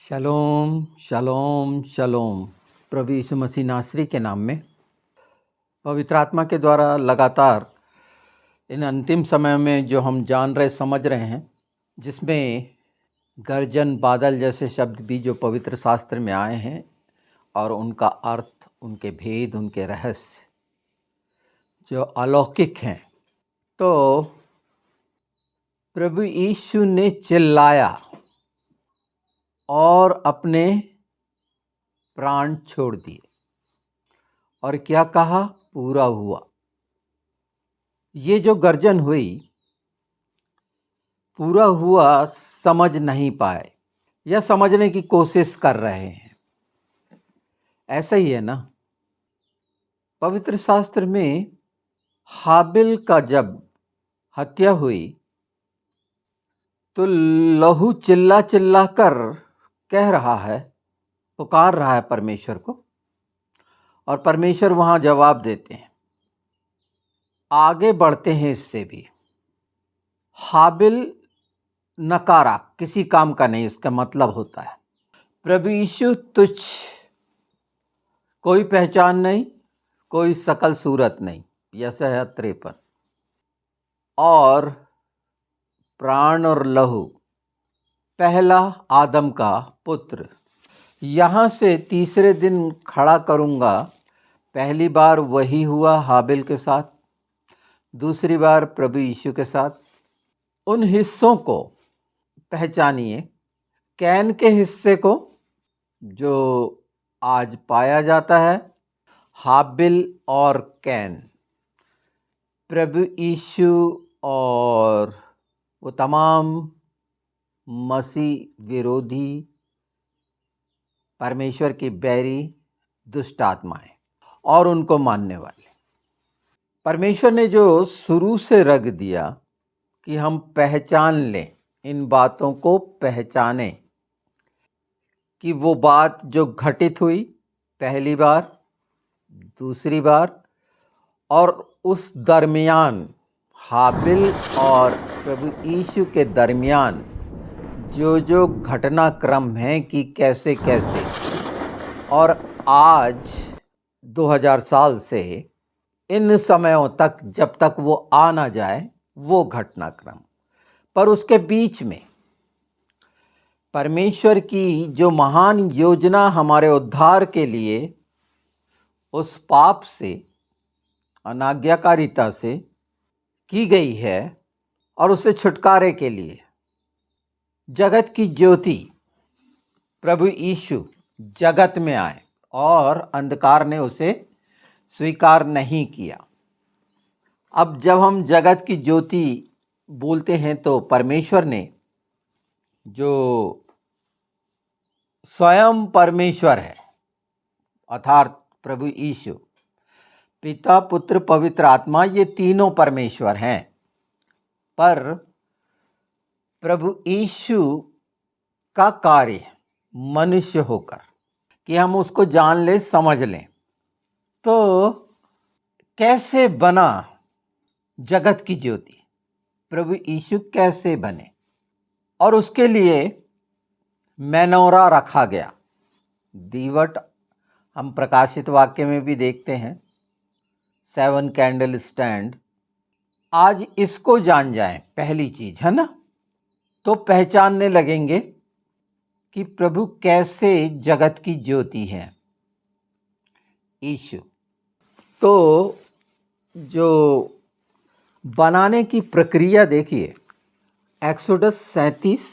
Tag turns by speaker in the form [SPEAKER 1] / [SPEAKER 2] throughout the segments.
[SPEAKER 1] शलोम शलोम शलोम। प्रभु यीशु मसीह नासरी के नाम में पवित्र आत्मा के द्वारा लगातार इन अंतिम समय में जो हम जान रहे समझ रहे हैं, जिसमें गर्जन बादल जैसे शब्द भी जो पवित्र शास्त्र में आए हैं और उनका अर्थ, उनके भेद, उनके रहस्य जो अलौकिक हैं, तो प्रभु यीशु ने चिल्लाया और अपने प्राण छोड़ दिए और क्या कहा? पूरा हुआ। ये जो गर्जन हुई, पूरा हुआ समझ नहीं पाए या समझने की कोशिश कर रहे हैं। ऐसा ही है ना, पवित्र शास्त्र में हाबिल का जब हत्या हुई तो लहू चिल्ला चिल्ला कर कह रहा है, पुकार रहा है परमेश्वर को, और परमेश्वर वहां जवाब देते हैं। आगे बढ़ते हैं इससे भी। हाबिल नकारा, किसी काम का नहीं, इसका मतलब होता है प्रभु यीशु तुच्छ, कोई पहचान नहीं, कोई शकल सूरत नहीं। यशायाह 53। और प्राण और लहू, पहला आदम का पुत्र, यहाँ से तीसरे दिन खड़ा करूँगा। पहली बार वही हुआ हाबिल के साथ, दूसरी बार प्रभु यीशु के साथ। उन हिस्सों को पहचानिए, कैन के हिस्से को जो आज पाया जाता है, हाबिल और कैन, प्रभु यीशु और वो तमाम मसीह विरोधी, परमेश्वर की बैरी दुष्ट आत्माएं और उनको मानने वाले। परमेश्वर ने जो शुरू से रख दिया कि हम पहचान लें, इन बातों को पहचानें कि वो बात जो घटित हुई पहली बार, दूसरी बार, और उस दरमियान हाबिल और प्रभु यीशु के दरमियान जो घटनाक्रम है कि कैसे कैसे, और आज 2000 साल से इन समयों तक, जब तक वो आ ना जाए, वो घटनाक्रम। पर उसके बीच में परमेश्वर की जो महान योजना हमारे उद्धार के लिए, उस पाप से, अनाज्ञाकारिता से की गई है, और उससे छुटकारे के लिए जगत की ज्योति प्रभु यीशु जगत में आए और अंधकार ने उसे स्वीकार नहीं किया। अब जब हम जगत की ज्योति बोलते हैं तो परमेश्वर ने, जो स्वयं परमेश्वर है, अर्थात प्रभु यीशु, पिता, पुत्र, पवित्र आत्मा, ये तीनों परमेश्वर हैं। पर प्रभु यीशु का कार्य मनुष्य होकर कि हम उसको जान लें, समझ लें। तो कैसे बना जगत की ज्योति? प्रभु यीशु कैसे बने? और उसके लिए मेनोरा रखा गया, दीवट। हम प्रकाशित वाक्य में भी देखते हैं 7 कैंडल स्टैंड। आज इसको जान जाएं, पहली चीज है ना, तो पहचानने लगेंगे कि प्रभु कैसे जगत की ज्योति है, यीशु। तो जो बनाने की प्रक्रिया देखिए, एक्सोडस 37,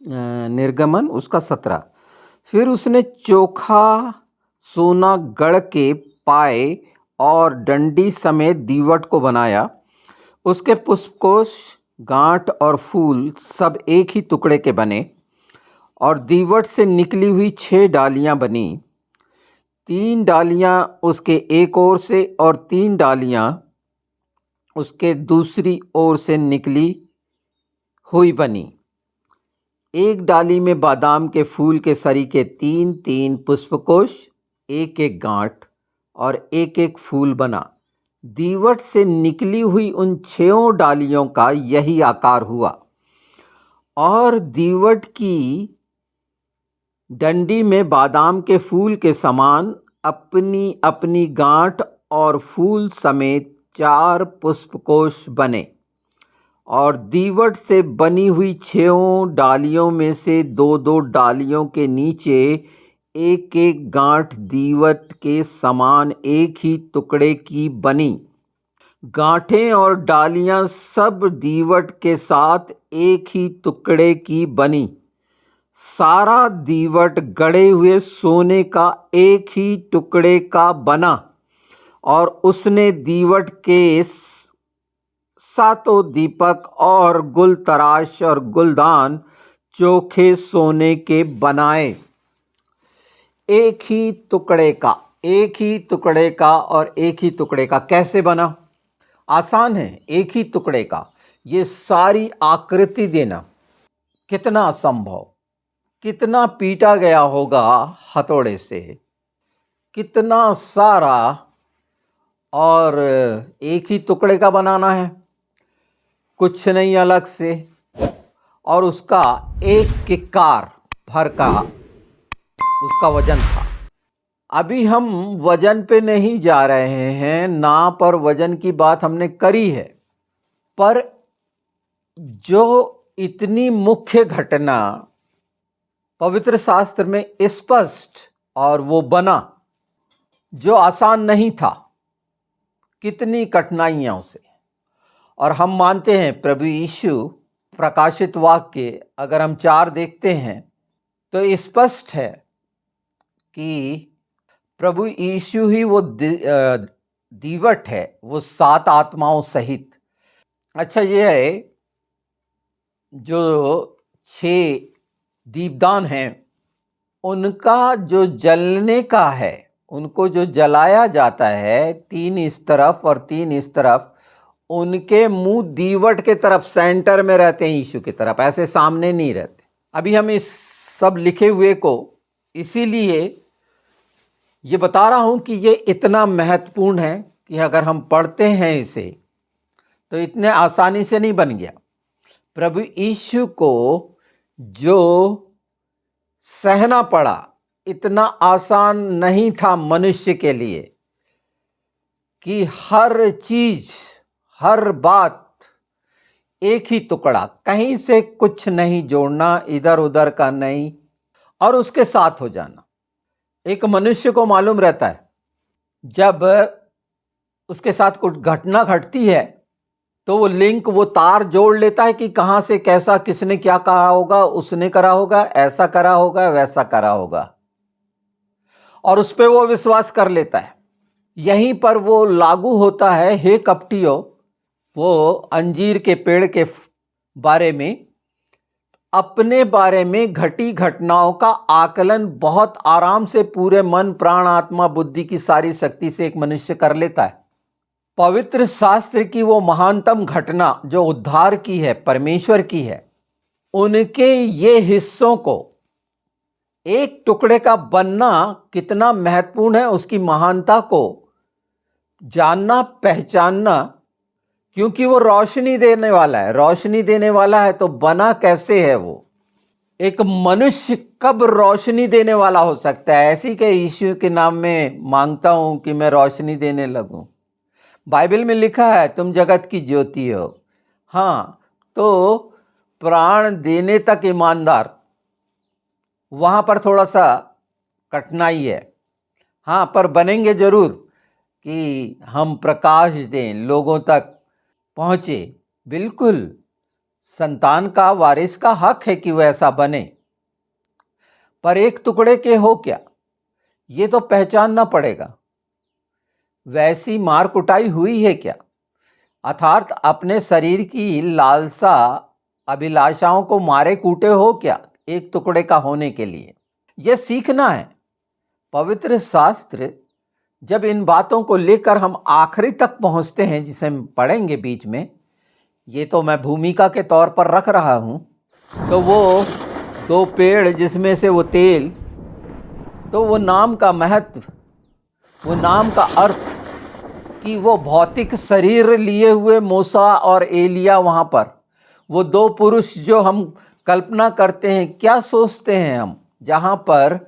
[SPEAKER 1] निर्गमन उसका 17। फिर उसने चोखा सोना गढ़ के पाए और डंडी समेत दीवट को बनाया। उसके पुष्पकोश, गांठ और फूल सब एक ही टुकड़े के बने, और दीवट से निकली हुई 6 डालियां बनी। 3 डालियां उसके एक ओर से और 3 डालियां उसके दूसरी ओर से निकली हुई बनी। एक डाली में बादाम के फूल के सरीखे 3-3 पुष्पकोश, एक एक गांठ और एक एक फूल बना। दीवट से निकली हुई उन 6 डालियों का यही आकार हुआ। और दीवट की डंडी में बादाम के फूल के समान अपनी अपनी गांठ और फूल समेत 4 पुष्पकोश बने, और दीवट से बनी हुई 6 डालियों में से 2-2 डालियों के नीचे एक एक गांठ दीवट के समान एक ही टुकड़े की बनी। गांठें और डालियां सब दीवट के साथ एक ही टुकड़े की बनी। सारा दीवट गढ़े हुए सोने का एक ही टुकड़े का बना, और उसने दीवट के 7 दीपक और गुल तराश और गुलदान चोखे सोने के बनाए। एक ही टुकड़े का, एक ही टुकड़े का और एक ही टुकड़े का कैसे बना? आसान है। एक ही टुकड़े का ये सारी आकृति देना कितना असंभव, कितना पीटा गया होगा हथौड़े से, कितना सारा, और एक ही टुकड़े का बनाना है, कुछ नहीं अलग से, और उसका एक किक्कार भर का उसका वजन था। अभी हम वजन पे नहीं जा रहे हैं, नाप और वजन की बात हमने करी है, पर जो इतनी मुख्य घटना पवित्र शास्त्र में स्पष्ट, और वो बना जो आसान नहीं था, कितनी कठिनाइयों से। और हम मानते हैं प्रभु यीशु, प्रकाशित वाक्य अगर हम 4 देखते हैं तो स्पष्ट है कि प्रभु यीशु ही वो दीवट है, वो 7 आत्माओं सहित। अच्छा, ये है जो 6 दीपदान हैं, उनका जो जलने का है, उनको जो जलाया जाता है 3 इस तरफ और 3 इस तरफ, उनके मुंह दीवट के तरफ सेंटर में रहते हैं, यीशु की तरफ, ऐसे सामने नहीं रहते। अभी हम इस सब लिखे हुए को इसीलिए ये बता रहा हूं कि ये इतना महत्वपूर्ण है कि अगर हम पढ़ते हैं इसे तो इतने आसानी से नहीं बन गया। प्रभु यीशु को जो सहना पड़ा इतना आसान नहीं था मनुष्य के लिए, कि हर चीज, हर बात एक ही टुकड़ा, कहीं से कुछ नहीं जोड़ना, इधर उधर का नहीं, और उसके साथ हो जाना। एक मनुष्य को मालूम रहता है जब उसके साथ कुछ घटना घटती है तो वो लिंक, वो तार जोड़ लेता है कि कहां से कैसा, किसने क्या कहा होगा, उसने करा होगा, ऐसा करा होगा, वैसा करा होगा, और उस पर वो विश्वास कर लेता है। यहीं पर वो लागू होता है, हे कपटियों, वो अंजीर के पेड़ के बारे में, अपने बारे में घटी घटनाओं का आकलन बहुत आराम से पूरे मन, प्राण, आत्मा, बुद्धि की सारी शक्ति से एक मनुष्य कर लेता है। पवित्र शास्त्र की वो महानतम घटना जो उद्धार की है, परमेश्वर की है, उनके ये हिस्सों को एक टुकड़े का बनना कितना महत्वपूर्ण है, उसकी महानता को जानना, पहचानना, क्योंकि वो रोशनी देने वाला है। रोशनी देने वाला है तो बना कैसे है वो? एक मनुष्य कब रोशनी देने वाला हो सकता है? ऐसी के यीशु के नाम में मांगता हूं कि मैं रोशनी देने लगूं। बाइबल में लिखा है तुम जगत की ज्योति हो। हाँ, तो प्राण देने तक ईमानदार, वहां पर थोड़ा सा कठिनाई है। हाँ, पर बनेंगे जरूर कि हम प्रकाश दें, लोगों तक पहुंचे। बिल्कुल, संतान का, वारिस का हक है कि वह ऐसा बने, पर एक टुकड़े के हो क्या, ये तो पहचानना पड़ेगा। वैसी मार कुटाई हुई है क्या, अर्थात अपने शरीर की लालसा, अभिलाषाओं को मारे कूटे हो क्या एक टुकड़े का होने के लिए? यह सीखना है। पवित्र शास्त्र जब इन बातों को लेकर हम आखिरी तक पहुंचते हैं, जिसे हम पढ़ेंगे बीच में, ये तो मैं भूमिका के तौर पर रख रहा हूं, तो वो 2 पेड़ जिसमें से वो तेल, तो वो नाम का महत्व, वो नाम का अर्थ, कि वो भौतिक शरीर लिए हुए मूसा और एलिया, वहां पर वो 2 पुरुष जो हम कल्पना करते हैं, क्या सोचते हैं हम जहाँ पर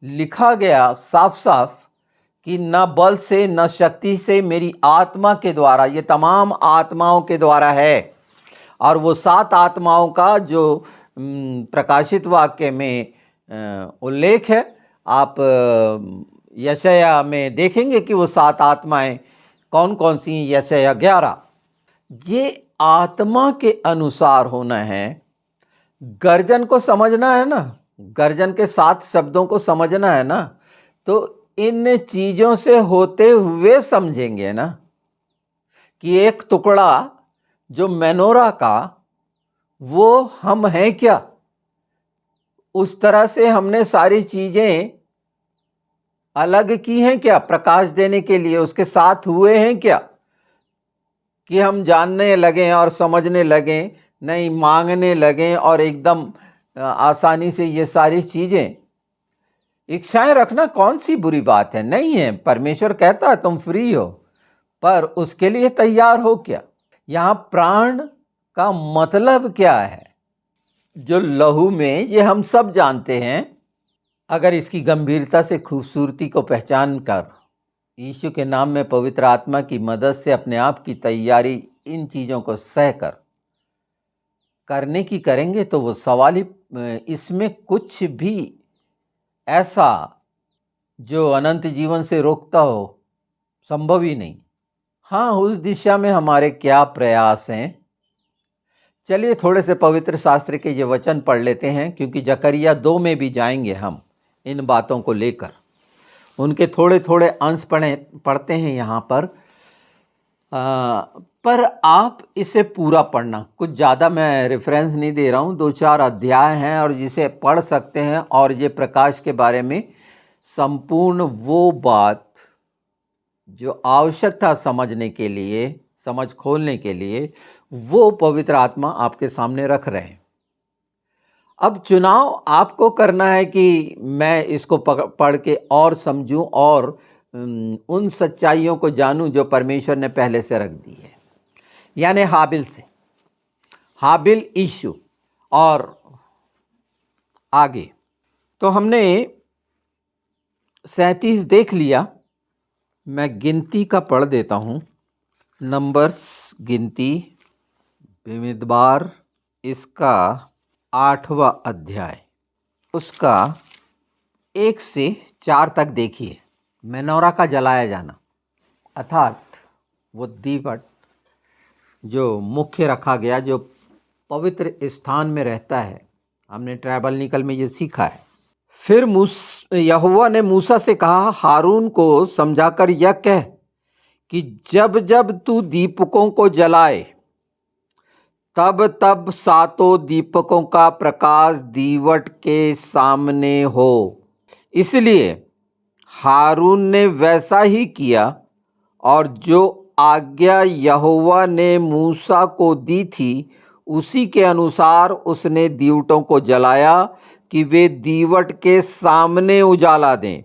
[SPEAKER 1] लिखा गया साफ साफ कि न बल से न शक्ति से, मेरी आत्मा के द्वारा, ये तमाम आत्माओं के द्वारा है। और वो 7 आत्माओं का जो प्रकाशित वाक्य में उल्लेख है, आप यशाया में देखेंगे कि वो 7 आत्माएं कौन कौन सी हैं। यशाया 11, ये आत्मा के अनुसार होना है। गर्जन को समझना है ना, गर्जन के 7 शब्दों को समझना है ना, तो इन चीज़ों से होते हुए समझेंगे ना कि एक टुकड़ा जो मेनोरा का, वो हम हैं क्या। उस तरह से हमने सारी चीज़ें अलग की हैं क्या प्रकाश देने के लिए, उसके साथ हुए हैं क्या कि हम जानने लगें और समझने लगें, नहीं मांगने लगें और एकदम आसानी से ये सारी चीज़ें। इच्छाएं रखना कौन सी बुरी बात है, नहीं है। परमेश्वर कहता है तुम फ्री हो, पर उसके लिए तैयार हो क्या। यहाँ प्राण का मतलब क्या है, जो लहू में, ये हम सब जानते हैं। अगर इसकी गंभीरता से खूबसूरती को पहचान कर यीशु के नाम में पवित्र आत्मा की मदद से अपने आप की तैयारी इन चीज़ों को सहकर करने की करेंगे, तो वो सवाल ही, इसमें कुछ भी ऐसा जो अनंत जीवन से रोकता हो, संभव ही नहीं। हाँ, उस दिशा में हमारे क्या प्रयास हैं। चलिए थोड़े से पवित्र शास्त्र के ये वचन पढ़ लेते हैं, क्योंकि जकरिया 2 में भी जाएंगे हम इन बातों को लेकर। उनके थोड़े थोड़े अंश पढ़ते हैं यहाँ पर आप इसे पूरा पढ़ना। कुछ ज़्यादा मैं रेफरेंस नहीं दे रहा हूँ, 2-4 अध्याय हैं और जिसे पढ़ सकते हैं। और ये प्रकाश के बारे में संपूर्ण वो बात जो आवश्यक था समझने के लिए, समझ खोलने के लिए, वो पवित्र आत्मा आपके सामने रख रहे हैं। अब चुनाव आपको करना है कि मैं इसको पढ़ के और समझूं और उन सच्चाइयों को जानूं जो परमेश्वर ने पहले से रख दी है। यानी हाबिल यीशु और आगे तो हमने 37 देख लिया। मैं गिनती का पढ़ देता हूँ। नंबर्स गिनती विमितबार, इसका 8वां अध्याय, उसका 1 से 4 तक देखिए। मेनोरा का जलाया जाना, अर्थात वो दीपक जो मुख्य रखा गया, जो पवित्र स्थान में रहता है। हमने ट्राइबल निकल में ये सीखा है। फिर यहोवा ने मूसा से कहा, हारून को समझाकर यह कह कि जब जब तू दीपकों को जलाए, तब तब 7 दीपकों का प्रकाश दीवट के सामने हो। इसलिए हारून ने वैसा ही किया, और जो आज्ञा यहोवा ने मूसा को दी थी उसी के अनुसार उसने दीवटों को जलाया कि वे दीवट के सामने उजाला दें।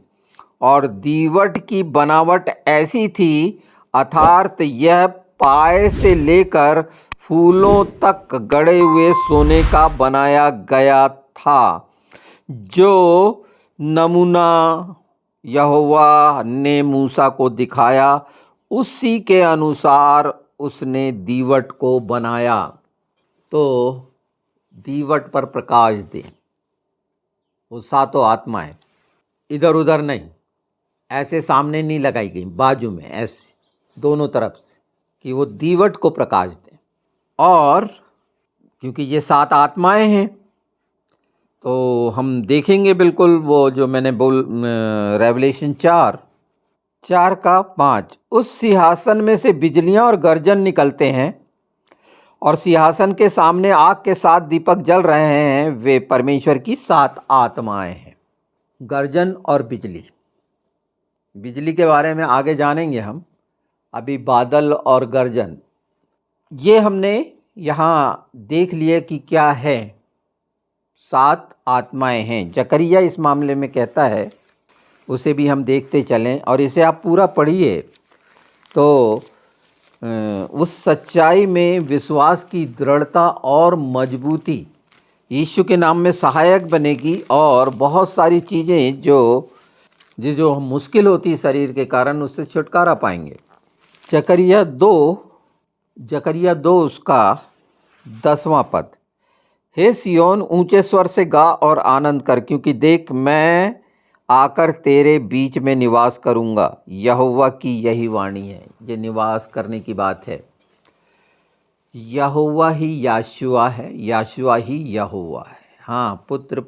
[SPEAKER 1] और दीवट की बनावट ऐसी थी, अर्थात यह पाए से लेकर फूलों तक गढ़े हुए सोने का बनाया गया था। जो नमूना यहोवा ने मूसा को दिखाया, उसी के अनुसार उसने दीवट को बनाया। तो दीवट पर प्रकाश दे, वो 7 आत्माएं इधर उधर नहीं, ऐसे सामने नहीं लगाई गई, बाजू में ऐसे दोनों तरफ से, कि वो दीवट को प्रकाश दें। और क्योंकि ये 7 आत्माएं हैं, तो हम देखेंगे बिल्कुल वो जो मैंने रेवलेशन 4 का 5, उस सिंहासन में से बिजलियां और गर्जन निकलते हैं, और सिंहासन के सामने आग के 7 दीपक जल रहे हैं। वे परमेश्वर की 7 आत्माएं हैं। गर्जन और बिजली के बारे में आगे जानेंगे हम। अभी बादल और गर्जन ये हमने यहाँ देख लिए कि क्या है। 7 आत्माएं हैं। जकरिया इस मामले में कहता है, उसे भी हम देखते चलें और इसे आप पूरा पढ़िए, तो उस सच्चाई में विश्वास की दृढ़ता और मजबूती यीशु के नाम में सहायक बनेगी और बहुत सारी चीज़ें जो मुश्किल होती है शरीर के कारण, उससे छुटकारा पाएंगे। जकरिया 2 उसका 10वां पद। हे सियोन, ऊंचे स्वर से गा और आनंद कर, क्योंकि देख मैं आकर तेरे बीच में निवास करूंगा। यहोवा की यही वाणी है। ये निवास करने की बात है। यहोवा ही याशुआ है, याशुआ ही यहोवा है। हाँ, पुत्र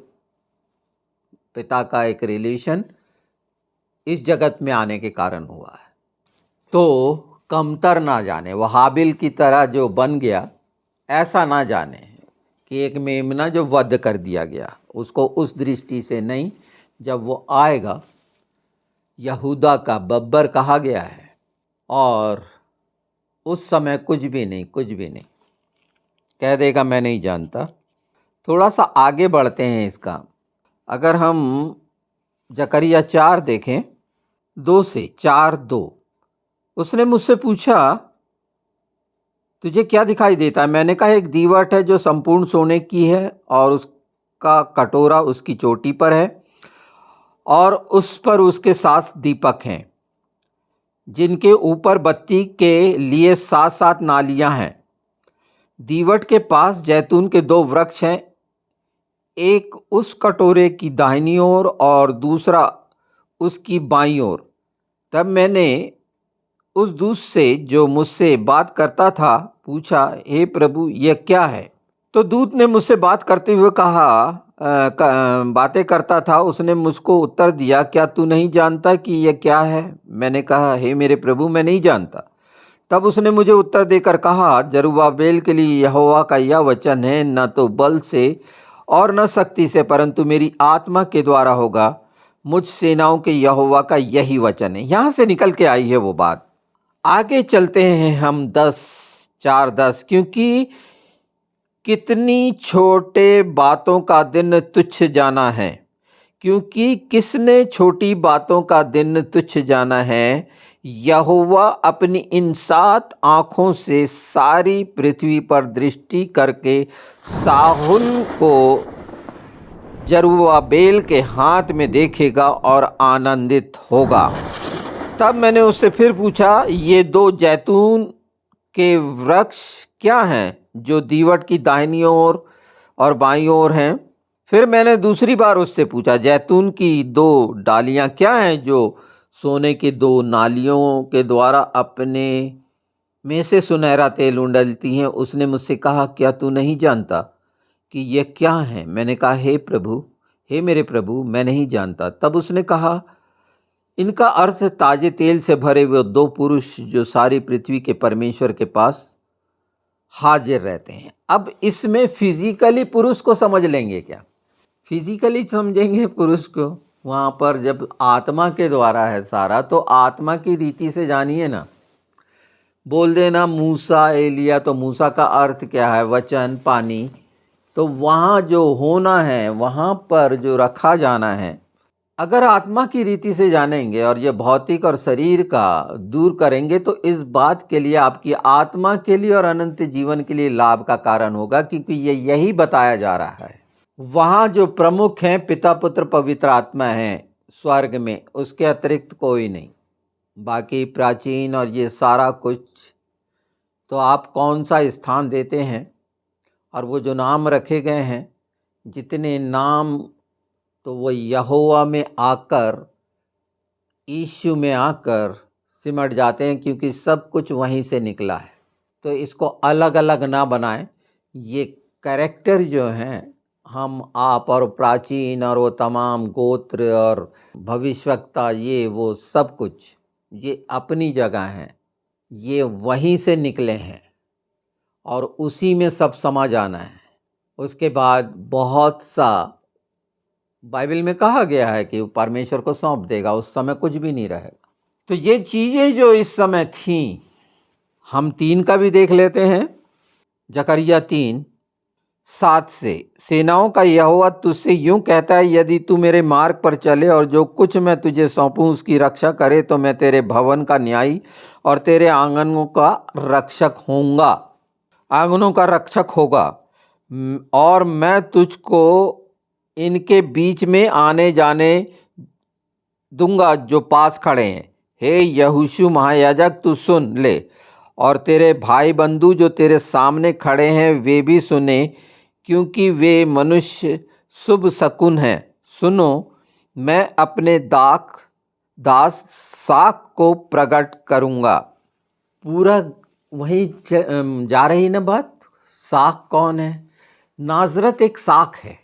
[SPEAKER 1] पिता का एक रिलेशन इस जगत में आने के कारण हुआ है। तो कमतर ना जाने, वह हाबिल की तरह जो बन गया, ऐसा ना जाने कि एक मेमना जो वध कर दिया गया, उसको उस दृष्टि से नहीं। जब वो आएगा, यहूदा का बब्बर कहा गया है, और उस समय कुछ भी नहीं कह देगा, मैं नहीं जानता। थोड़ा सा आगे बढ़ते हैं इसका। अगर हम जकरिया 4 देखें, 2 से 4:2, उसने मुझसे पूछा, तुझे क्या दिखाई देता है? मैंने कहा, एक दीवट है जो संपूर्ण सोने की है, और उसका कटोरा उसकी चोटी पर है, और उस पर उसके 7 दीपक हैं, जिनके ऊपर बत्ती के लिए 7 नालियां हैं। दीवट के पास जैतून के 2 वृक्ष हैं, एक उस कटोरे की दाहिनी ओर और दूसरा उसकी बाईं ओर। तब मैंने उस दूत से जो मुझसे बात करता था पूछा, हे प्रभु, यह क्या है? तो दूत ने मुझसे बात करते हुए बातें करता था, उसने मुझको उत्तर दिया, क्या तू नहीं जानता कि यह क्या है? मैंने कहा, हे मेरे प्रभु, मैं नहीं जानता। तब उसने मुझे उत्तर देकर कहा, जरुब्बाबेल के लिए यहोवा का यह वचन है, न तो बल से और न शक्ति से, परंतु मेरी आत्मा के द्वारा होगा। मुझ सेनाओं के यहोवा का यही वचन है। यहाँ से निकल के आई है वो बात। आगे चलते हैं हम 4:10, क्योंकि कितनी छोटे बातों का दिन तुच्छ जाना है, क्योंकि किसने छोटी बातों का दिन तुच्छ जाना है। यहोवा अपनी इन 7 आँखों से सारी पृथ्वी पर दृष्टि करके साहुल को जरुब्बाबेल के हाथ में देखेगा और आनंदित होगा। तब मैंने उससे फिर पूछा, ये 2 जैतून के वृक्ष क्या हैं जो दीवट की दाहिनी ओर और बाईं ओर हैं? फिर मैंने दूसरी बार उससे पूछा, जैतून की 2 डालियां क्या हैं जो सोने के 2 नालियों के द्वारा अपने में से सुनहरा तेल उंडलती हैं? उसने मुझसे कहा, क्या तू नहीं जानता कि ये क्या है? मैंने कहा, हे मेरे प्रभु, मैं नहीं जानता। तब उसने कहा, इनका अर्थ ताजे तेल से भरे हुए 2 पुरुष जो सारी पृथ्वी के परमेश्वर के पास हाजिर रहते हैं। अब इसमें फिजिकली पुरुष को समझ लेंगे क्या? फिजिकली समझेंगे पुरुष को? वहाँ पर जब आत्मा के द्वारा है सारा, तो आत्मा की रीति से जानिए ना। बोल देना मूसा, एलिया, तो मूसा का अर्थ क्या है? वचन, पानी। तो वहाँ जो होना है, वहाँ पर जो रखा जाना है, अगर आत्मा की रीति से जानेंगे और ये भौतिक और शरीर का दूर करेंगे, तो इस बात के लिए, आपकी आत्मा के लिए और अनंत जीवन के लिए लाभ का कारण होगा, क्योंकि ये यही बताया जा रहा है। वहाँ जो प्रमुख हैं, पिता, पुत्र, पवित्र आत्मा हैं स्वर्ग में, उसके अतिरिक्त कोई नहीं। बाकी प्राचीन और ये सारा कुछ, तो आप कौन सा स्थान देते हैं? और वो जो नाम रखे गए हैं, जितने नाम, तो वो यहोवा में आकर, यीशु में आकर सिमट जाते हैं, क्योंकि सब कुछ वहीं से निकला है। तो इसको अलग अलग ना बनाएं। ये कैरेक्टर जो हैं, हम, आप और प्राचीन और वो तमाम गोत्र और भविष्यवक्ता, ये वो सब कुछ, ये अपनी जगह हैं, ये वहीं से निकले हैं और उसी में सब समा जाना है। उसके बाद बहुत सा बाइबल में कहा गया है कि वो परमेश्वर को सौंप देगा, उस समय कुछ भी नहीं रहेगा। तो ये चीज़ें जो इस समय थीं, हम 3 का भी देख लेते हैं। जकरिया 3:7 से, सेनाओं का यहोवा तुझसे यूं कहता है, यदि तू मेरे मार्ग पर चले और जो कुछ मैं तुझे सौंपूं उसकी रक्षा करे, तो मैं तेरे भवन का न्यायी और तेरे आंगनों का रक्षक होगा। और मैं तुझको इनके बीच में आने जाने दूंगा जो पास खड़े हैं। हे यहोशू महायाजक, तू सुन ले, और तेरे भाई बंधु जो तेरे सामने खड़े हैं वे भी सुने, क्योंकि वे मनुष्य शुभ शकुन हैं। सुनो, मैं अपने दास साक को प्रकट करूंगा। पूरा वहीं जा रही ना बात। साक कौन है? नाजरत एक साक है।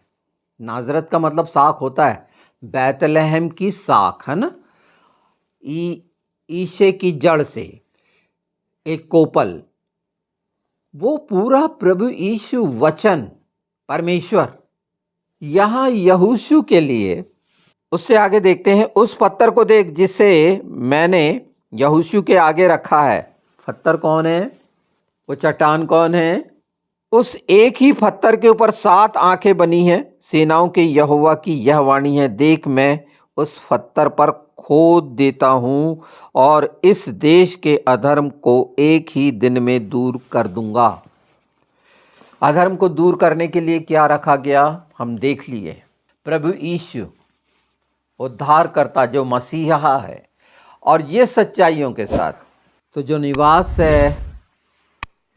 [SPEAKER 1] नाजरत का मतलब साक होता है बैतलहम की साक, है ना। ईशे की जड़ से एक कोपल, वो पूरा प्रभु यीशु वचन परमेश्वर यहाँ यहोशू के लिए। उससे आगे देखते हैं, उस पत्थर को देख जिसे मैंने यहोशू के आगे रखा है। पत्थर कौन है? वो चट्टान कौन है? उस एक ही पत्थर के ऊपर 7 आंखें बनी हैं। सेनाओं के यहोवा की यह वाणी है, देख मैं उस पत्थर पर खोद देता हूं और इस देश के अधर्म को एक ही दिन में दूर कर दूंगा। अधर्म को दूर करने के लिए क्या रखा गया हम देख लिए। प्रभु यीशु उद्धारकर्ता जो मसीहा है, और ये सच्चाइयों के साथ तो जो निवास है,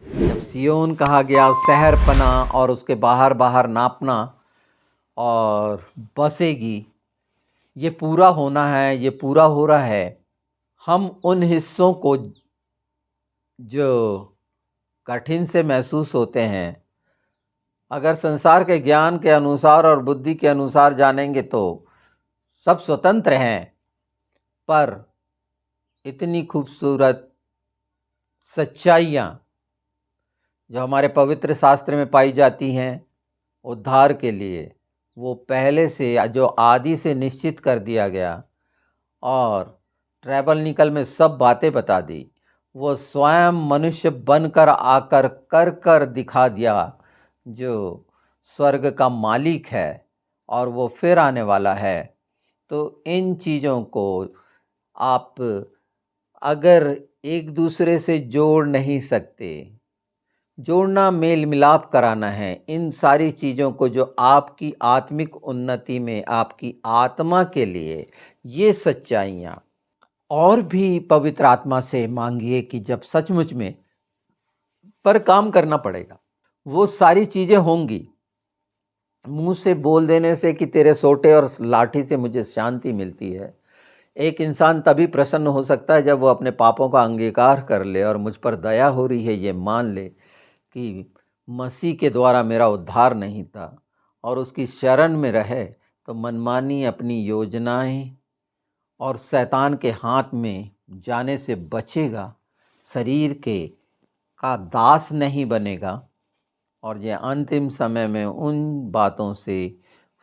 [SPEAKER 1] जब सियोन कहा गया शहर पना और उसके बाहर बाहर नापना और बसेगी, ये पूरा होना है, ये पूरा हो रहा है। हम उन हिस्सों को जो कठिन से महसूस होते हैं, अगर संसार के ज्ञान के अनुसार और बुद्धि के अनुसार जानेंगे तो सब स्वतंत्र हैं, पर इतनी खूबसूरत सच्चाइयाँ जो हमारे पवित्र शास्त्र में पाई जाती हैं उद्धार के लिए, वो पहले से जो आदि से निश्चित कर दिया गया और ट्रैवल निकल में सब बातें बता दी। वो स्वयं मनुष्य बनकर आकर कर कर दिखा दिया, जो स्वर्ग का मालिक है और वो फिर आने वाला है। तो इन चीज़ों को आप अगर एक दूसरे से जोड़ नहीं सकते, जोड़ना मेल मिलाप कराना है इन सारी चीज़ों को, जो आपकी आत्मिक उन्नति में आपकी आत्मा के लिए ये सच्चाइयाँ, और भी पवित्र आत्मा से मांगिए कि जब सचमुच में पर काम करना पड़ेगा, वो सारी चीज़ें होंगी। मुंह से बोल देने से कि तेरे सोटे और लाठी से मुझे शांति मिलती है, एक इंसान तभी प्रसन्न हो सकता है जब वो अपने पापों का अंगीकार कर ले और मुझ पर दया हो रही है ये मान ले कि मसीह के द्वारा मेरा उद्धार नहीं था, और उसकी शरण में रहे तो मनमानी अपनी योजनाएं और शैतान के हाथ में जाने से बचेगा, शरीर के का दास नहीं बनेगा, और ये अंतिम समय में उन बातों से,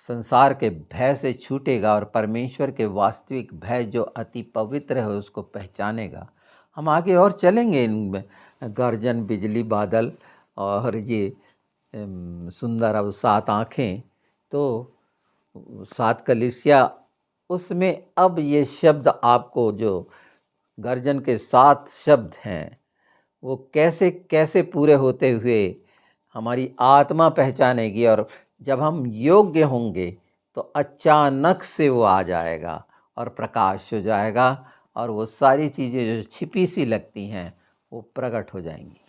[SPEAKER 1] संसार के भय से छूटेगा और परमेश्वर के वास्तविक भय जो अति पवित्र है उसको पहचानेगा। हम आगे और चलेंगे इन गर्जन, बिजली, बादल और ये सुंदर अब 7 आँखें, तो 7 कलीसिया, उसमें अब ये शब्द आपको जो गर्जन के 7 शब्द हैं वो कैसे कैसे पूरे होते हुए हमारी आत्मा पहचानेगी, और जब हम योग्य होंगे तो अचानक से वो आ जाएगा और प्रकाश हो जाएगा, और वो सारी चीज़ें जो छिपी सी लगती हैं वो प्रकट हो जाएंगी।